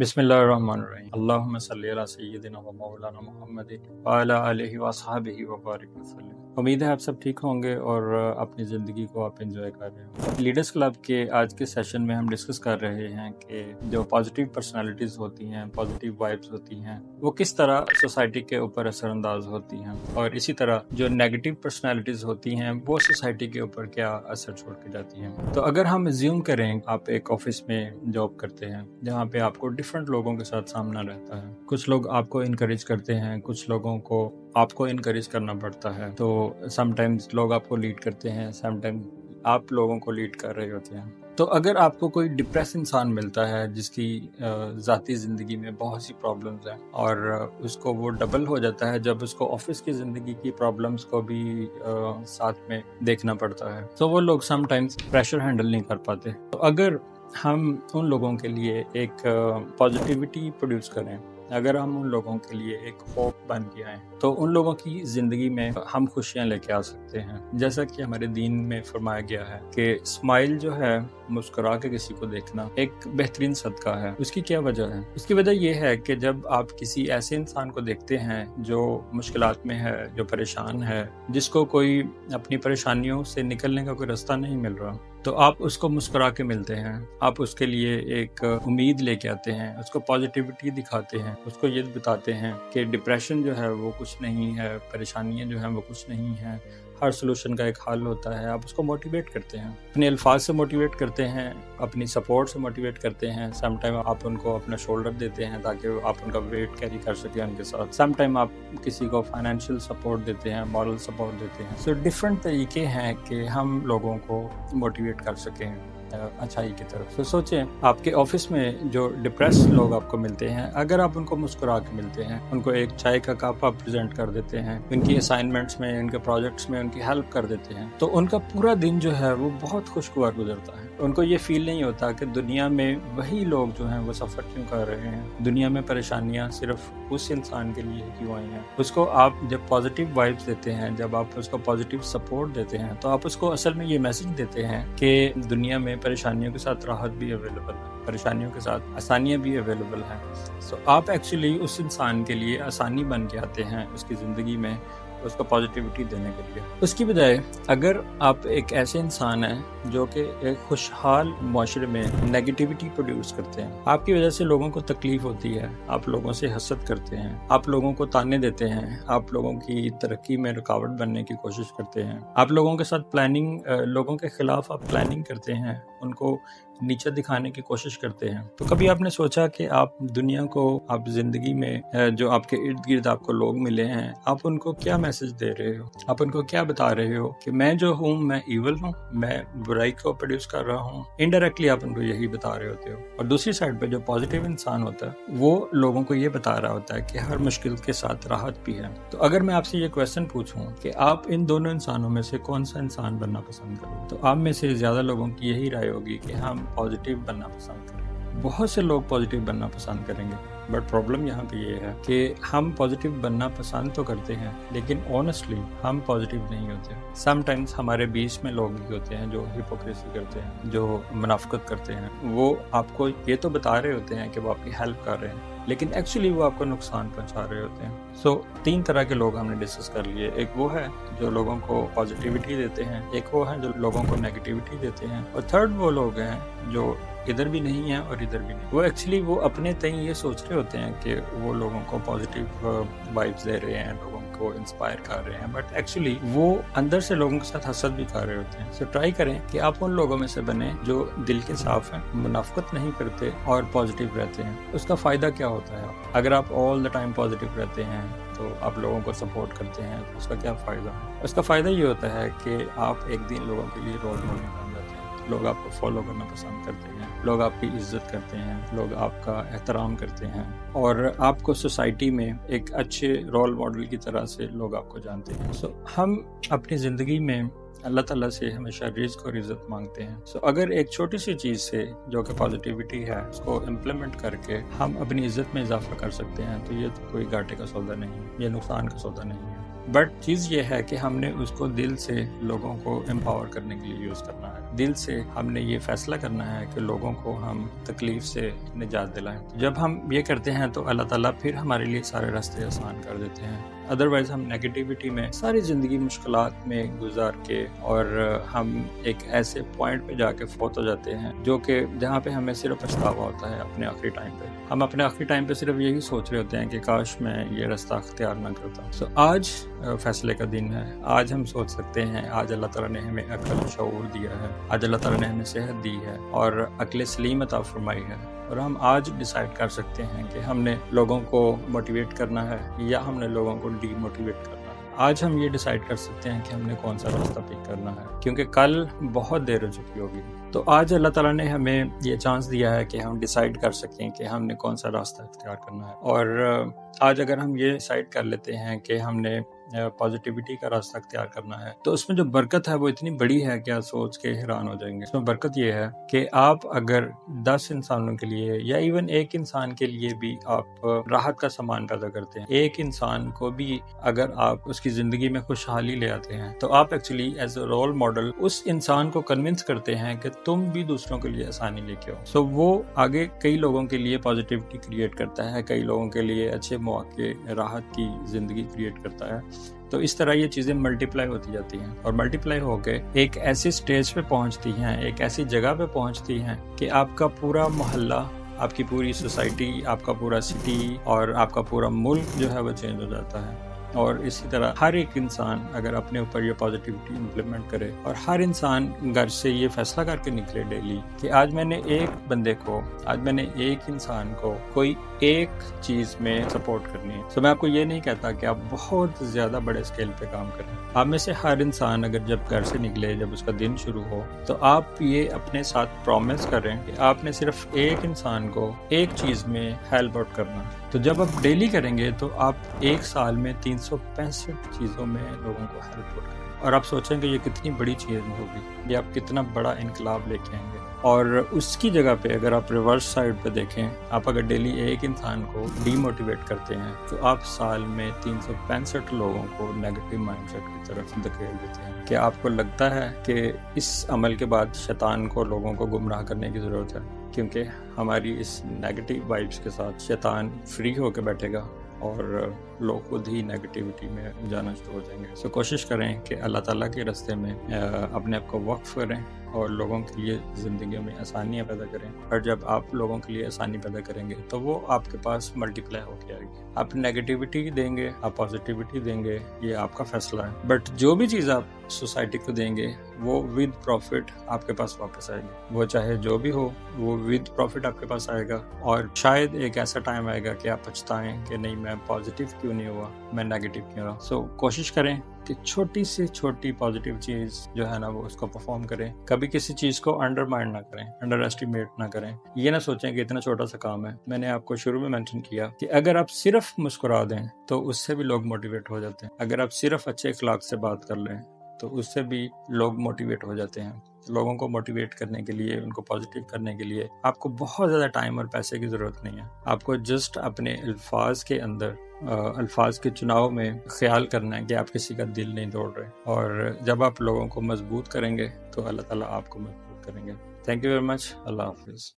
बिस्मिल्लाहिर्रहमानिर्रहीम। अल्लाहुम्मा सल्ली अला सय्यिदिना व मौलाना मुहम्मदिन व अला आलिहि व अस्हाबिहि व बारिक वसल्लम। उम्मीद है आप सब ठीक होंगे और अपनी ज़िंदगी को आप एंजॉय कर रहे हो। लीडर्स क्लब के आज के सेशन में हम डिस्कस कर रहे हैं कि जो पॉजिटिव पर्सनालिटीज़ होती हैं, पॉजिटिव वाइब्स होती हैं, वो किस तरह सोसाइटी के ऊपर असरअंदाज होती हैं, और इसी तरह जो नेगेटिव पर्सनालिटीज़ होती हैं वो सोसाइटी के ऊपर क्या असर छोड़ के जाती हैं। तो अगर हम एज्यूम करें आप एक ऑफिस में जॉब करते हैं जहाँ पे आपको डिफरेंट लोगों के साथ सामना रहता है, कुछ लोग आपको इनकरेज करते हैं, कुछ लोगों को आपको इनकरेज करना पड़ता है। तो समटाइम्स लोग आपको लीड करते हैं, समटाइम्स आप लोगों को लीड कर रहे होते हैं। तो अगर आपको कोई डिप्रेस इंसान मिलता है जिसकी ज़ाती ज़िंदगी में बहुत सी प्रॉब्लम्स हैं और उसको वो डबल हो जाता है जब उसको ऑफिस की ज़िंदगी की प्रॉब्लम्स को भी साथ में देखना पड़ता है, तो वो लोग समटाइम्स प्रेशर हैंडल नहीं कर पाते। तो अगर हम उन लोगों के लिए एक पॉजिटिविटी प्रोड्यूस करें, अगर हम उन लोगों के लिए एक होप बन के आए, तो उन लोगों की ज़िंदगी में हम खुशियाँ लेके आ सकते हैं। जैसा कि हमारे दीन में फरमाया गया है कि स्माइल जो है, मुस्कुरा के किसी को देखना, एक बेहतरीन सदका है। उसकी क्या वजह है? उसकी वजह यह है कि जब आप किसी ऐसे इंसान को देखते हैं जो मुश्किलात में है, जो परेशान है, जिसको कोई अपनी परेशानियों से निकलने का कोई रास्ता नहीं मिल रहा, तो आप उसको मुस्कुरा के मिलते हैं, आप उसके लिए एक उम्मीद लेके आते हैं, उसको पॉजिटिविटी दिखाते हैं, उसको ये बताते हैं कि डिप्रेशन जो है वो कुछ नहीं है, परेशानियां जो हैं वो कुछ नहीं है, हर सोल्यूशन का एक हल होता है। आप उसको मोटिवेट करते हैं, अपने अल्फाज से मोटिवेट करते हैं, अपनी सपोर्ट से मोटिवेट करते हैं। सम टाइम आप उनको अपना शोल्डर देते हैं ताकि आप उनका वेट कैरी कर सकें उनके साथ। सम टाइम आप किसी को फाइनेंशियल सपोर्ट देते हैं, मॉरल सपोर्ट देते हैं। सो डिफरेंट तरीके हैं कि हम लोगों को मोटिवेट कर सकें अच्छाई की तरफ। तो सोचें, आपके ऑफिस में जो डिप्रेस लोग आपको मिलते हैं, अगर आप उनको मुस्कुरा के मिलते हैं, उनको एक चाय का कप आप प्रेजेंट कर देते हैं, उनकी असाइनमेंट्स में, उनके प्रोजेक्ट्स में उनकी हेल्प कर देते हैं, तो उनका पूरा दिन जो है वो बहुत खुशगवार गुजरता है। उनको ये फील नहीं होता कि दुनिया में वही लोग जो हैं वो सफ़र क्यों कर रहे हैं, दुनिया में परेशानियाँ सिर्फ उस इंसान के लिए क्यों आई हैं। उसको आप जब पॉजिटिव वाइब्स देते हैं, जब आप उसको पॉजिटिव सपोर्ट देते हैं, तो आप उसको असल में ये मैसेज देते हैं कि दुनिया में परेशानियों के साथ राहत भी अवेलेबल है, परेशानियों के साथ आसानियाँ भी अवेलेबल हैं। सो आप एक्चुअली उस इंसान के लिए आसानी बन के आते हैं उसकी ज़िंदगी में, उसको पॉजिटिविटी देने के लिए। उसकी बजाय अगर आप एक ऐसे इंसान हैं जो कि एक खुशहाल माशरे में नेगेटिविटी प्रोड्यूस करते हैं, आपकी वजह से लोगों को तकलीफ होती है, आप लोगों से हसद करते हैं, आप लोगों को ताने देते हैं, आप लोगों की तरक्की में रुकावट बनने की कोशिश करते हैं, आप लोगों के साथ प्लानिंग, लोगों के खिलाफ आप प्लानिंग करते हैं, उनको नीचे दिखाने की कोशिश करते हैं, तो कभी आपने सोचा कि आप दुनिया को, आप जिंदगी में जो आपके इर्द गिर्द आपको लोग मिले हैं, आप उनको क्या मैसेज दे रहे हो? आप उनको क्या बता रहे हो कि मैं जो हूँ, मैं इवल हूँ, मैं बुराई को प्रोड्यूस कर रहा हूँ? इनडायरेक्टली आप उनको यही बता रहे होते हो। और दूसरी साइड पे जो पॉजिटिव इंसान होता है वो लोगों को ये बता रहा होता है कि हर मुश्किल के साथ राहत भी है। तो अगर मैं आपसे ये क्वेश्चन पूछूं कि आप इन दोनों इंसानों में से कौन सा इंसान बनना पसंद करोगे, तो आप में से ज्यादा लोगों की यही राय होगी कि हम पॉजिटिव बनना पसंद करें। बहुत से लोग पॉजिटिव बनना पसंद करेंगे, बट प्रॉब्लम यहाँ पे ये है कि हम पॉजिटिव बनना पसंद तो करते हैं, लेकिन ऑनेस्टली हम पॉजिटिव नहीं होते। समटाइम्स हमारे बीच में लोग भी होते हैं जो हिपोक्रेसी करते हैं, जो मुनाफिकत करते हैं। वो आपको ये तो बता रहे होते हैं कि वो आपकी हेल्प कर रहे हैं, लेकिन एक्चुअली वो आपको नुकसान पहुंचा रहे होते हैं। सो 3 तरह के लोग हमने डिस्कस कर लिए। एक वो है जो लोगों को पॉजिटिविटी देते हैं, एक वो है जो लोगों को नेगेटिविटी देते हैं, और थर्ड वो लोग हैं जो इधर भी नहीं है और इधर भी नहीं। वो एक्चुअली वो अपने तय ये सोच रहे होते हैं कि वो लोगों को पॉजिटिव वाइब्स दे रहे हैं, लोगों को इंस्पायर कर रहे हैं, बट एक्चुअली वो अंदर से लोगों के साथ हसद भी कर रहे होते हैं। सो ट्राई करें कि आप उन लोगों में से बने जो दिल के साफ हैं, मुनाफिकत नहीं करते और पॉजिटिव रहते हैं। उसका फ़ायदा क्या होता है? अगर आप ऑल द टाइम पॉजिटिव रहते हैं तो आप लोगों को सपोर्ट करते हैं, तो उसका क्या फ़ायदा है? उसका फ़ायदा ये होता है कि आप एक दिन लोगों के लिए रोल मॉडल बन जाते हैं, लोग आपको फॉलो करना पसंद करते हैं, लोग आपकी इज्जत करते हैं, लोग आपका एहतराम करते हैं, और आपको सोसाइटी में एक अच्छे रोल मॉडल की तरह से लोग आपको जानते हैं। सो हम अपनी ज़िंदगी में अल्लाह ताला से हमेशा रिज़्क़ और इज़्ज़त मांगते हैं। सो अगर एक छोटी सी चीज़ से जो कि पॉजिटिविटी है उसको इम्प्लीमेंट करके हम अपनी इज़्ज़त में इजाफा कर सकते हैं, तो ये तो कोई घाटे का सौदा नहीं है, ये नुकसान का सौदा नहीं है। بٹ چیز یہ ہے کہ ہم نے اس کو دل سے لوگوں کو امپاور کرنے کے لیے یوز کرنا ہے. دل سے ہم نے یہ فیصلہ کرنا ہے کہ لوگوں کو ہم تکلیف سے نجات دلائیں. جب ہم یہ کرتے ہیں تو اللہ تعالیٰ پھر ہمارے لیے سارے راستے آسان کر دیتے ہیں. ادروائز ہم نیگیٹیوٹی میں ساری زندگی مشکلات میں گزار کے اور ہم ایک ایسے پوائنٹ پہ جا کے فوت ہو جاتے ہیں جو کہ جہاں پہ ہمیں صرف پچھتاوا ہوتا ہے اپنے آخری ٹائم پہ. ہم اپنے آخری ٹائم پہ صرف یہی سوچ رہے ہوتے ہیں کہ کاش میں یہ راستہ اختیار نہ کرتا. سو آج فیصلے کا دن ہے. آج ہم سوچ سکتے ہیں. آج اللہ تعالیٰ نے ہمیں عقل شعور دیا ہے. آج اللہ تعالیٰ نے ہمیں صحت دی ہے اور عقل سلیم عطا فرمائی ہے. اور ہم آج ڈیسائیڈ کر سکتے ہیں کہ ہم نے لوگوں کو موٹیویٹ کرنا ہے یا ہم نے لوگوں کو ڈی موٹیویٹ کرنا ہے. آج ہم یہ ڈیسائیڈ کر سکتے ہیں کہ ہم نے کون سا راستہ پک کرنا ہے, کیونکہ کل بہت دیر ہو چکی ہوگی. تو آج اللہ تعالیٰ نے ہمیں یہ چانس دیا ہے کہ ہم ڈیسائیڈ کر سکیں کہ ہم نے کون سا راستہ اختیار کرنا ہے. اور آج اگر ہم یہ ڈیسائیڈ کر لیتے ہیں کہ ہم نے پازیٹیوٹی کا راستہ اختیار کرنا ہے تو اس میں جو برکت ہے وہ اتنی بڑی ہے کہ آپ سوچ کے حیران ہو جائیں گے. اس میں برکت یہ ہے کہ آپ اگر 10 انسانوں کے لیے یا ایون ایک انسان کے لیے بھی آپ راحت کا سامان پیدا کرتے ہیں, ایک انسان کو بھی اگر آپ اس کی زندگی میں خوشحالی لے آتے ہیں, تو آپ actually as a role model اس انسان کو کنونس کرتے ہیں کہ تم بھی دوسروں کے لیے آسانی لے کے آؤ. سو وہ آگے کئی لوگوں کے لیے پازیٹیوٹی کریٹ کرتا ہے, کئی لوگوں کے لیے اچھے مواقع راحت کی زندگی کریٹ کرتا ہے. تو اس طرح یہ چیزیں ملٹیپلائی ہوتی جاتی ہیں اور ملٹیپلائی ہو کے ایک ایسی سٹیج پہ پہنچتی ہیں, ایک ایسی جگہ پہ پہنچتی ہیں کہ آپ کا پورا محلہ, آپ کی پوری سوسائٹی, آپ کا پورا سٹی اور آپ کا پورا ملک جو ہے وہ چینج ہو جاتا ہے. اور اسی طرح ہر ایک انسان اگر اپنے اوپر یہ پازیٹیوٹی امپلیمنٹ کرے اور ہر انسان گھر سے یہ فیصلہ کر کے نکلے ڈیلی کہ آج میں نے ایک بندے کو, آج میں نے ایک انسان کو کوئی ایک چیز میں سپورٹ کرنی ہے. تو میں آپ کو یہ نہیں کہتا کہ آپ بہت زیادہ بڑے اسکیل پہ کام کریں. آپ میں سے ہر انسان اگر جب گھر سے نکلے, جب اس کا دن شروع ہو, تو آپ یہ اپنے ساتھ پرومس کریں کہ آپ نے صرف ایک انسان کو ایک چیز میں ہیلپ آؤٹ کرنا. تو جب آپ ڈیلی کریں گے تو آپ ایک سال میں 365 چیزوں میں لوگوں کو ہیلپ آؤٹ کریں گے. اور آپ سوچیں کہ یہ کتنی بڑی چیز ہوگی, یہ آپ کتنا بڑا انقلاب لے کے آئیں گے. اور اس کی جگہ پہ اگر آپ ریورس سائڈ پہ دیکھیں, آپ اگر ڈیلی ایک انسان کو ڈی موٹیویٹ کرتے ہیں تو آپ سال میں 365 لوگوں کو نیگیٹو مائنڈ سیٹ کی طرف دھکیل دیتے ہیں. کیا آپ کو لگتا ہے کہ اس عمل کے بعد شیطان کو لوگوں کو گمراہ کرنے کی ضرورت ہے؟ کیونکہ ہماری اس نیگیٹو وائبس کے ساتھ شیطان فری ہو کے بیٹھے گا اور لوگ خود ہی نیگیٹیوٹی میں جانا شروع ہو جائیں گے. سو کوشش کریں کہ اللہ تعالیٰ کے راستے میں اپنے آپ کو وقف کریں اور لوگوں کے لیے زندگیوں میں آسانیاں پیدا کریں. اور جب آپ لوگوں کے لیے آسانی پیدا کریں گے تو وہ آپ کے پاس ملٹیپلائی ہو کے آئے گی. آپ نیگیٹیوٹی دیں گے, آپ پازیٹیوٹی دیں گے, یہ آپ کا فیصلہ ہے. بٹ جو بھی چیز آپ سوسائٹی کو دیں گے وہ ود پروفٹ آپ کے پاس واپس آئے گی. وہ چاہے جو بھی ہو, وہ ود پروفٹ آپ کے پاس آئے گا. اور شاید ایک ایسا ٹائم آئے گا کہ آپ پچھتائیں کہ نہیں میں پازیٹیو کیوں نہیں ہوا, میں نیگیٹو کیوں رہا. سو کوشش کریں کہ چھوٹی سے چھوٹی پازیٹیو چیز جو ہے نا وہ اس کو پرفارم کریں. کبھی کسی چیز کو انڈرمائنڈ نہ کریں, انڈر ایسٹیمیٹ نہ کریں. یہ نہ سوچیں کہ اتنا چھوٹا سا کام ہے. میں نے آپ کو شروع میں مینشن کیا کہ اگر آپ صرف مسکرا دیں تو اس سے بھی لوگ موٹیویٹ ہو جاتے ہیں. اگر آپ صرف اچھے اخلاق سے بات کر لیں تو اس سے بھی لوگ موٹیویٹ ہو جاتے ہیں. لوگوں کو موٹیویٹ کرنے کے لیے, ان کو پازیٹیو کرنے کے لیے آپ کو بہت زیادہ ٹائم اور پیسے کی ضرورت نہیں ہے. آپ کو جسٹ اپنے الفاظ کے اندر, الفاظ کے چناؤ میں خیال کرنا ہے کہ آپ کسی کا دل نہیں توڑ رہے. اور جب آپ لوگوں کو مضبوط کریں گے تو اللہ تعالیٰ آپ کو مضبوط کریں گے. Thank you very much. اللہ حافظ.